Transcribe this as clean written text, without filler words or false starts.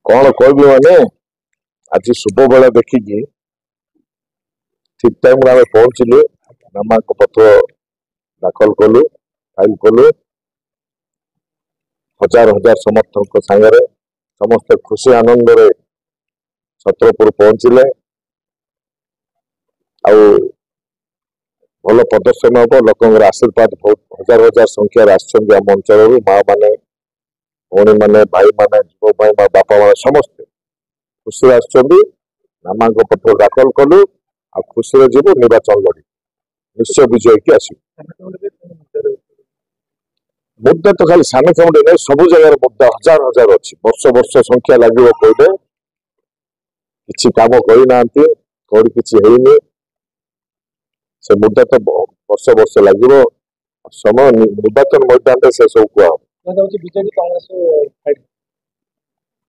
कौन कहबी माने आज शुभ बेला देखिकी ठीक टाइम आम पहुंचलु नामांकन पत्र दाखल कलु फाइल कलु हजार हजार समर्थक सांगे समस्त खुशी आनंद रे छत्रपुर पहुंचले भल प्रदर्शन हम लोक आशीर्वाद बहुत हजार हजार संख्यार आम अंचल माँ मैंने भौणी मैंने भाई मैंने जुव भाई बापा माँ समस्ते खुशी आमांकन पत्र दाखल कलु आ खुशी जीव निर्वाचन लड़ी निश्चय विजय की आस मुद्दा तो खाली सान खंडे नहीं सब जगार मुद्दा हजार हजार अच्छी वर्ष वर्ष संख्या लगे कहले किसी काम करना कौन किसी है से मुद्दा तो वर्ष वर्ष लगे समय निर्वाचन मैदान से सब कह